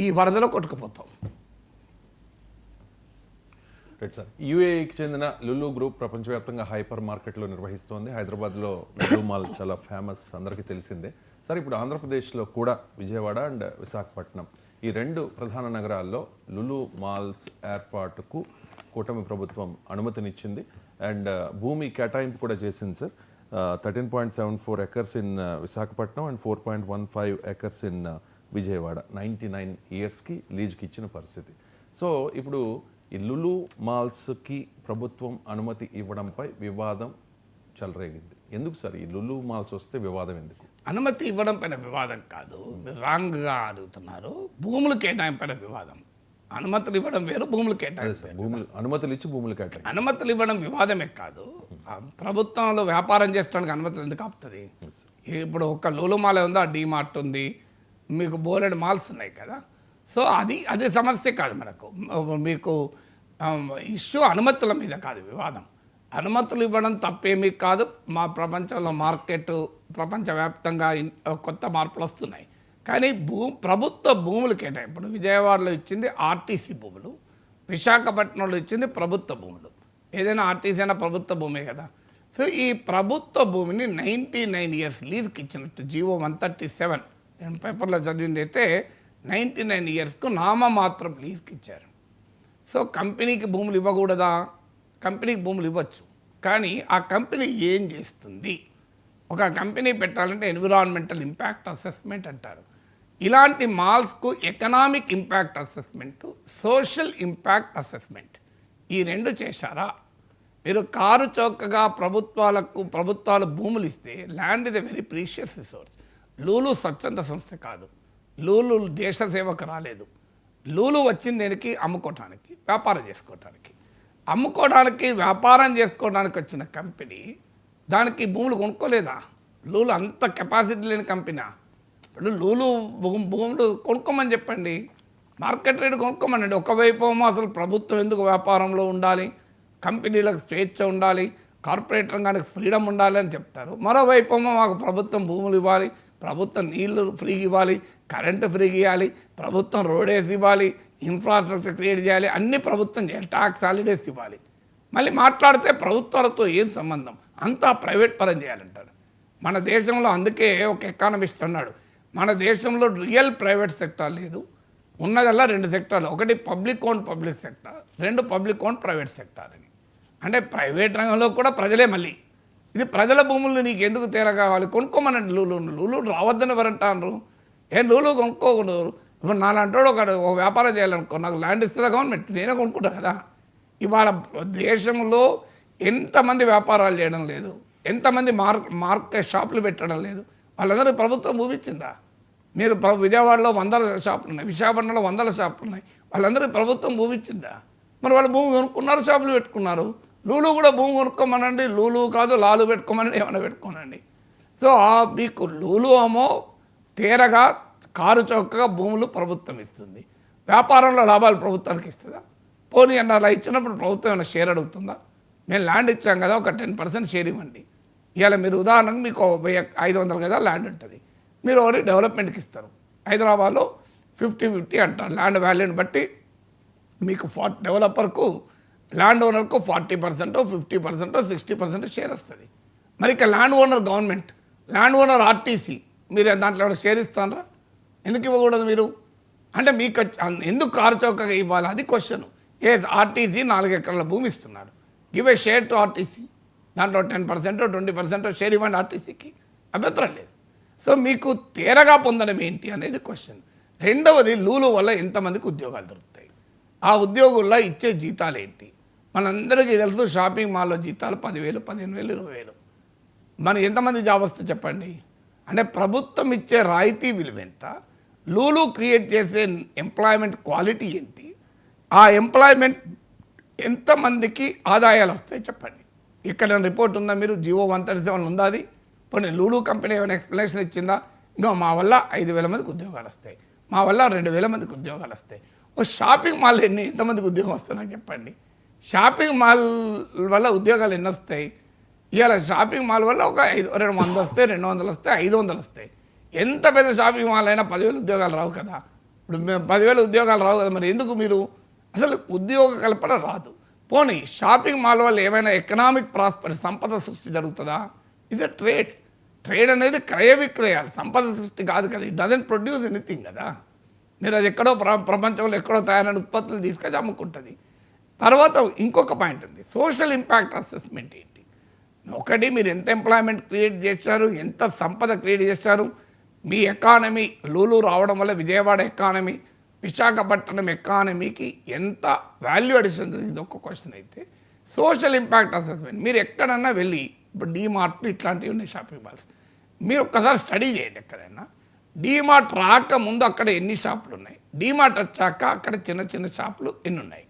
ఈ వరదలో కొట్టుకుపోతాం. Right sir. యూఏఈకి చెందిన లులు గ్రూప్ ప్రపంచవ్యాప్తంగా హైపర్ మార్కెట్లు నిర్వహిస్తోంది. హైదరాబాద్లో లులు మాల్ చాలా ఫేమస్, అందరికీ తెలిసిందే. సార్, ఇప్పుడు ఆంధ్రప్రదేశ్లో కూడా విజయవాడ అండ్ విశాఖపట్నం ఈ రెండు ప్రధాన నగరాల్లో లులు మాల్స్ ఏర్పాటుకు కూటమి ప్రభుత్వం అనుమతినిచ్చింది అండ్ భూమి కేటాయింపు కూడా చేసింది sir. 13.74 acres in Visakhapatnam and 4.15 acres in Vijayawada 99 ఇయర్స్కి లీజ్కి ఇచ్చిన పరిస్థితి. సో ఇప్పుడు ఈ లులు మాల్స్కి ప్రభుత్వం అనుమతి ఇవ్వడంపై వివాదం చెలరేగింది. ఎందుకు సార్ ఈ లులు మాల్స్ వస్తే వివాదం ఎందుకు? అనుమతి ఇవ్వడం పైన వివాదం కాదు, మీరు రాంగ్గా అడుగుతున్నారు. భూములు కేటాయింపైన వివాదం. అనుమతులు ఇవ్వడం వేరు, భూములు కేటాయింపు. అనుమతులు ఇచ్చి భూములు కేటాయి అనుమతులు ఇవ్వడం వివాదమే కాదు. ప్రభుత్వంలో వ్యాపారం చేయడానికి అనుమతులు ఎందుకు ఆపుతుంది? ఇప్పుడు ఒక లులు మాల్ ఉందో, డీమార్ట్ ఉంది, మీకు బోలెడు మాల్స్ ఉన్నాయి కదా. సో అది సమస్య కాదు మనకు. మీకు ఇష్యూ అనుమతుల మీద కాదు వివాదం. అనుమతులు ఇవ్వడం తప్పేమీ కాదు. మా ప్రపంచంలో మార్కెట్ ప్రపంచవ్యాప్తంగా కొత్త మార్పులు వస్తున్నాయి. కానీ ప్రభుత్వ భూములు కేటాయి. ఇప్పుడు విజయవాడలో ఇచ్చింది ఆర్టీసీ భూములు, విశాఖపట్నంలో ఇచ్చింది ప్రభుత్వ భూములు. ఏదైనా ఆర్టీసీ అయినా ప్రభుత్వ భూమే కదా. సో ఈ ప్రభుత్వ భూమిని 99 ఇయర్స్ లీజ్కి ఇచ్చినట్టు జీవో 137 నేను పేపర్లో చదివింది అయితే 99 ఇయర్స్కు నామమాత్రం లీజ్కి ఇచ్చారు. సో కంపెనీకి భూములు ఇవ్వకూడదా? కంపెనీకి భూములు ఇవ్వచ్చు. కానీ ఆ కంపెనీ ఏం చేస్తుంది? ఒక కంపెనీ పెట్టాలంటే ఎన్విరాన్మెంటల్ ఇంపాక్ట్ అసెస్మెంట్ అంటారు. ఇలాంటి మాల్స్కు economic impact assessment, social impact assessment ఈ రెండు చేశారా? మీరు కారు చౌకగా ప్రభుత్వాలు భూములు ఇస్తే ల్యాండ్ ఇస్ ఎ వెరీ ప్రీషియస్ రిసోర్స్. లూలు స్వచ్ఛంద సంస్థ కాదు, లూలు దేశ సేవకు రాలేదు. లూలు వచ్చింది దేనికి? అమ్ముకోవటానికి, వ్యాపారం చేసుకోవటానికి. అమ్ముకోవడానికి వ్యాపారం చేసుకోవడానికి వచ్చిన కంపెనీ దానికి భూములు కొనుక్కోలేదా? లూలు అంత కెపాసిటీ లేని కంపెనీ. ఇప్పుడు లూలు భూములు కొనుక్కోమని చెప్పండి, మార్కెట్ రేటు కొనుక్కోమనండి. ఒకవైపు అసలు ప్రభుత్వం ఎందుకు వ్యాపారంలో ఉండాలి, కంపెనీలకు స్వేచ్ఛ ఉండాలి, కార్పొరేట్ రంగానికి ఫ్రీడమ్ ఉండాలి అని చెప్తారు. మరోవైపు మాకు ప్రభుత్వం భూములు ఇవ్వాలి, ప్రభుత్వం నీళ్లు ఫ్రీగా ఇవ్వాలి, కరెంటు ఫ్రీగా ఇవ్వాలి, ప్రభుత్వం రోడేస్ ఇవ్వాలి, ఇన్ఫ్రాస్ట్రక్చర్ క్రియేట్ చేయాలి, అన్ని ప్రభుత్వం చేయాలి, ట్యాక్స్ హాలిడేస్ ఇవ్వాలి. మళ్ళీ మాట్లాడితే ప్రభుత్వాలతో ఏం సంబంధం, అంతా ప్రైవేట్ పరం చేయాలంటారు. మన దేశంలో అందుకే ఒక ఎకానమిస్ట్ అన్నాడు, మన దేశంలో రియల్ ప్రైవేట్ సెక్టార్ లేదు, ఉన్నదల్లా 2 సెక్టార్లు. ఒకటి public own public sector, 2 public own private sector అని. అంటే ప్రైవేట్ రంగంలో కూడా ప్రజలే. మళ్ళీ ఇది ప్రజల భూములు నీకు ఎందుకు తేర కావాలి? కొనుక్కోమనండి. లూలు రావద్దని ఎవరంటారు? లూలు కొనుక్కోకూడదు. ఇప్పుడు నాలంటాడు ఒక వ్యాపారం చేయాలనుకో, నాకు ల్యాండ్ ఇస్తుందా గవర్నమెంట్, నేనే కొనుక్కుంటా కదా. ఇవాళ దేశంలో ఎంతమంది వ్యాపారాలు చేయడం లేదు, ఎంతమంది మార్కెట్ షాపులు పెట్టడం లేదు, వాళ్ళందరూ ప్రభుత్వం భూమి ఇచ్చిందా? మీరు విజయవాడలో 100 షాపులు ఉన్నాయి, విశాఖపట్నంలో 100 షాపులు ఉన్నాయి, వాళ్ళందరికీ ప్రభుత్వం భూమి ఇచ్చిందా? మరి వాళ్ళు భూమి కొనుక్కున్నారు, షాపులు పెట్టుకున్నారు. లూలు కూడా భూమి కొనుక్కోమనండి, లూలు కాదు లాలు పెట్టుకోమనండి, ఏమైనా పెట్టుకోనండి. సో మీకు లూలు ఏమో తేరగా కారు చౌకగా భూములు ప్రభుత్వం ఇస్తుంది, వ్యాపారంలో లాభాలు ప్రభుత్వానికి ఇస్తుందా? పోనీ అన్న అలా ఇచ్చినప్పుడు ప్రభుత్వం ఏమైనా షేర్ అడుగుతుందా? మేము ల్యాండ్ ఇచ్చాం కదా, ఒక 10% షేర్ ఇవ్వండి. ఇవాళ మీరు ఉదాహరణకు మీకు 500 గజాలు ల్యాండ్ ఉంటుంది, మీరు ఒకటి డెవలప్మెంట్కి ఇస్తారు. హైదరాబాద్లో 50-50 అంటారు. ల్యాండ్ వాల్యూని బట్టి మీకు డెవలపర్కు ల్యాండ్ ఓనర్కు 40%, 50%, 60% షేర్ వస్తుంది. మరి ఇక land owner government, land owner RTC, మీరు దాంట్లో ఏమైనా షేర్ ఇస్తారా? ఎందుకు ఇవ్వకూడదు మీరు? అంటే మీకు ఎందుకు కారు చౌకగా ఇవ్వాలి? అది క్వశ్చన్. ఆర్టీసీ 4 ఎకరాల భూమి ఇస్తున్నాడు, give a share to RTC, దాంట్లో 10%, 20% షేర్ ఇవ్వండి ఆర్టీసీకి, అభ్యంతరం లేదు. సో మీకు తేరగా పొందడం ఏంటి అనేది క్వశ్చన్. రెండవది, లూలు వల్ల ఎంతమందికి ఉద్యోగాలు దొరుకుతాయి, ఆ ఉద్యోగుల్లో ఇచ్చే జీతాలు ఏంటి? మనందరికీ తెలుసు, షాపింగ్ మాల్లో జీతాలు 10,000, 15,000, 20,000. మన ఎంతమంది జాబ్ వస్తే చెప్పండి? అంటే ప్రభుత్వం ఇచ్చే రాయితీ విలువ ఎంత, లూలు క్రియేట్ చేసే ఎంప్లాయ్మెంట్ క్వాలిటీ ఏంటి, ఆ ఎంప్లాయ్మెంట్ ఎంతమందికి ఆదాయాలు వస్తాయి చెప్పండి. ఇక్కడ రిపోర్ట్ ఉందా? మీరు జీవో 137 ఉందా? అది పోనీ లూలు కంపెనీ ఏమైనా ఎక్స్ప్లెనేషన్ ఇచ్చిందా? ఇంకా మా వల్ల 5,000 మందికి ఉద్యోగాలు వస్తాయి, మా వల్ల 2,000 మందికి ఉద్యోగాలు వస్తాయి. ఓ షాపింగ్ మాల్ ఎంతమందికి ఉద్యోగం వస్తాయి నాకు చెప్పండి. షాపింగ్ మాల్ వల్ల ఉద్యోగాలు ఎన్ని వస్తాయి? ఇవాళ షాపింగ్ మాల్ వల్ల ఒక 200 వస్తాయి, 200 వస్తాయి, 500 వస్తాయి. ఎంత పెద్ద షాపింగ్ మాల్ అయినా 10,000 ఉద్యోగాలు రావు కదా. ఇప్పుడు మేము 10,000 ఉద్యోగాలు రావు కదా, మరి ఎందుకు మీరు అసలు ఉద్యోగ కల్పన రాదు. పోనీ షాపింగ్ మాల్ వల్ల ఏమైనా ఎకనామిక్ ప్రాస్పర్ సంపద సృష్టి జరుగుతుందా? ఇది ట్రేడ్ అనేది క్రయ విక్రయాలు, సంపద సృష్టి కాదు కదా. ఇట్ డజంట్ ప్రొడ్యూస్ ఎనీథింగ్ కదా. మీరు అది ఎక్కడో ప్రపంచంలో ఎక్కడో తయారైన ఉత్పత్తులు తీసుకొచ్చి అమ్ముకుంటుంది. తర్వాత ఇంకొక పాయింట్ ఉంది, సోషల్ ఇంపాక్ట్ అసెస్మెంట్ ఏంటి. ఒకటి, మీరు ఎంత ఎంప్లాయ్మెంట్ క్రియేట్ చేశారు, ఎంత సంపద క్రియేట్ చేశారు, మీ ఎకానమీ లూలు రావడం వల్ల విజయవాడ ఎకానమీ, విశాఖపట్నం ఎకానమీకి ఎంత వాల్యూ అడిషన్ ఇది ఒక క్వశ్చన్. అయితే సోషల్ ఇంపాక్ట్ అసెస్మెంట్ మీరు ఎక్కడన్నా వెళ్ళి, ఇప్పుడు డీమార్ట్లు ఇట్లాంటివి ఉన్నాయి షాపింగ్ మాల్స్, మీరు ఒక్కసారి స్టడీ చేయండి. ఎక్కడైనా డీమార్ట్ రాకముందు అక్కడ ఎన్ని షాపులు ఉన్నాయి, డీమార్ట్ వచ్చాక అక్కడ చిన్న చిన్న షాపులు ఎన్ని ఉన్నాయి.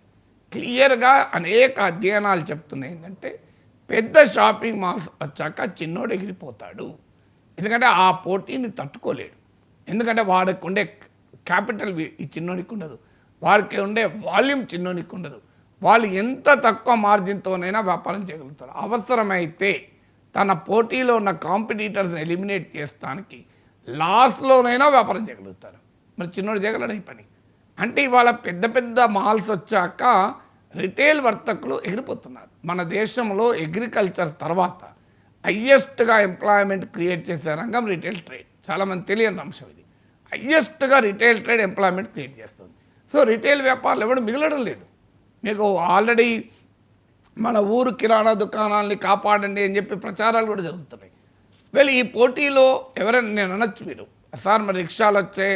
క్లియర్గా అనేక అధ్యయనాలు చెప్తున్నాయి ఏంటంటే, పెద్ద షాపింగ్ మాల్స్ వచ్చాక చిన్నోడు ఎగిరిపోతాడు. ఎందుకంటే ఆ పోటీని తట్టుకోలేడు. ఎందుకంటే వాడికి ఉండే క్యాపిటల్ ఈ చిన్నోనికి ఉండదు, వారికి ఉండే వాల్యూమ్ చిన్నోనికి ఉండదు. వాళ్ళు ఎంత తక్కువ మార్జిన్తోనైనా వ్యాపారం చేయగలుగుతారు. అవసరమైతే తన పోటీలో ఉన్న కాంపిటీటర్స్ని ఎలిమినేట్ చేస్తానికి లాస్లోనైనా వ్యాపారం చేయగలుగుతారు. మరి చిన్నోడు చేయగలడు ఈ పని. అంటే ఇవాళ పెద్ద పెద్ద మాల్స్ వచ్చాక రిటైల్ వర్తకులు ఎగిరిపోతున్నారు. మన దేశంలో అగ్రికల్చర్ తర్వాత హయ్యెస్ట్గా ఎంప్లాయ్మెంట్ క్రియేట్ చేసే రంగం రిటైల్ ట్రేడ్. చాలామంది తెలియని అంశం ఇది. హయ్యెస్ట్గా రిటైల్ ట్రేడ్ ఎంప్లాయ్మెంట్ క్రియేట్ చేస్తుంది. సో రిటైల్ వ్యాపారాలు ఎవరు మిగలడం లేదు. మీకు ఆల్రెడీ మన ఊరు కిరాణా దుకాణాలని కాపాడండి అని చెప్పి ప్రచారాలు కూడా జరుగుతున్నాయి. ఈ పోటీలో ఎవరైనా నేను అనొచ్చు, మీరు సార్ మరి రిక్షాలు వచ్చే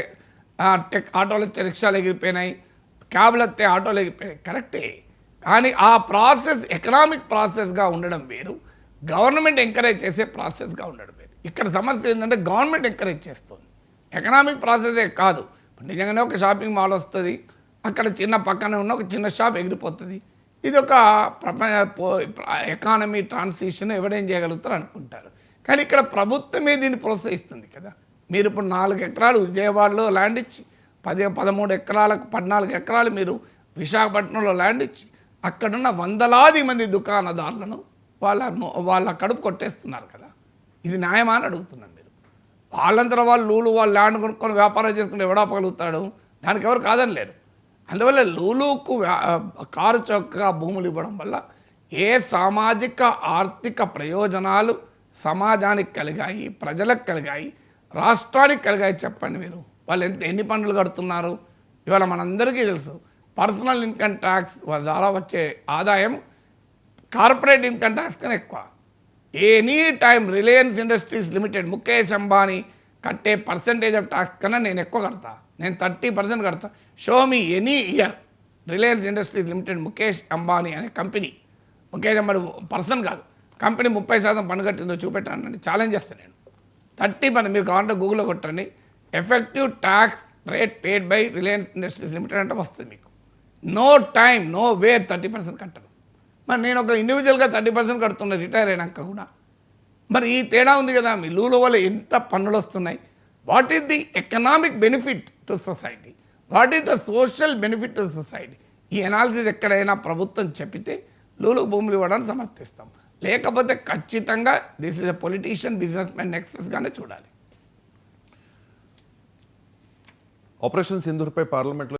ఆటోలు వచ్చే రిక్షాలు ఎగిరిపోయినాయి, క్యాబ్లు వస్తే ఆటోలు ఎగిరిపోయినాయి, కరెక్టే. కానీ ఆ ప్రాసెస్ ఎకనామిక్ ప్రాసెస్గా ఉండడం వేరు, గవర్నమెంట్ ఎంకరేజ్ చేసే ప్రాసెస్గా ఉండడం వేరు. ఇక్కడ సమస్య ఏంటంటే గవర్నమెంట్ ఎంకరేజ్ చేస్తుంది, ఎకనామిక్ ప్రాసెసే కాదు. నిజంగానే ఒక షాపింగ్ మాల్ వస్తుంది, అక్కడ చిన్న పక్కనే ఉన్న ఒక చిన్న షాప్ ఎగిరిపోతుంది. ఇది ఒక ఎకానమీ ట్రాన్సిషన్ ఎవడేం చేయగలుగుతారు అనుకుంటారు. కానీ ఇక్కడ ప్రభుత్వమే దీన్ని ప్రోత్సహిస్తుంది కదా. మీరు ఇప్పుడు 4 ఎకరాలు విజయవాడలో ల్యాండ్ ఇచ్చి 13 ఎకరాలకు 14 ఎకరాలు మీరు విశాఖపట్నంలో ల్యాండ్ ఇచ్చి అక్కడున్న వందలాది మంది దుకాణదారులను వాళ్ళ కడుపు కొట్టేస్తున్నారు కదా. ఇది న్యాయమా అని అడుగుతున్నాను. మీరు వాళ్ళంతా వాళ్ళు ల్యాండ్ కొనుక్కొని వ్యాపారం చేసుకుని ఎవడాపగలుగుతాడు, దానికి ఎవరు కాదని లేరు. అందువల్ల లూలుకు కారు చౌకగా భూములు ఇవ్వడం వల్ల ఏ సామాజిక ఆర్థిక ప్రయోజనాలు సమాజానికి కలిగాయి, ప్రజలకు కలిగాయి, రాష్ట్రానికి కలిగాయి చెప్పండి. మీరు వాళ్ళు ఎన్ని పన్నులు కడుతున్నారు ఇవాళ మనందరికీ తెలుసు. పర్సనల్ ఇన్కమ్ ట్యాక్స్ ద్వారా వచ్చే ఆదాయం కార్పొరేట్ ఇన్కమ్ ట్యాక్స్ కన్నా ఎక్కువ. Any time Reliance industries limited Mukesh Ambani కట్టే పర్సంటేజ్ ఆఫ్ ట్యాక్స్ కన్నా నేను ఎక్కువ కడతా, నేను 30% కడతా. Show me any year Reliance industries limited Mukesh Ambani అనే కంపెనీ, ముఖేష్ అంబానీ పర్సన్ కాదు, కంపెనీ 30% పన్ను కట్టిందో చూపెట్టానండి, ఛాలెంజ్ చేస్తాను నేను. 30%, మీరు కావాలంటే గూగుల్లో కొట్టండి, effective tax rate paid by Reliance industries limited అంటే వస్తుంది మీకు. నో టైం నో వే 30% కట్టను. మరి నేను ఒక ఇండివిజువల్గా 30% కడుతున్నా రిటైర్ అయినాక కూడా. మరి ఈ తేడా ఉంది కదా. మీ లూలు వల్ల ఎంత పన్నులు వస్తున్నాయి, what is the economic benefit to society, what is the social benefit to society, ఈ అనాలిసిస్ ఎక్కడైనా ప్రభుత్వం చెప్పితే లూలుకు భూములు ఇవ్వడానికి సమర్థిస్తాం. లేకపోతే ఖచ్చితంగా this is a politician businessman నెక్సెస్గానే చూడాలి. ఆపరేషన్ సింధూర్పై పార్లమెంట్లో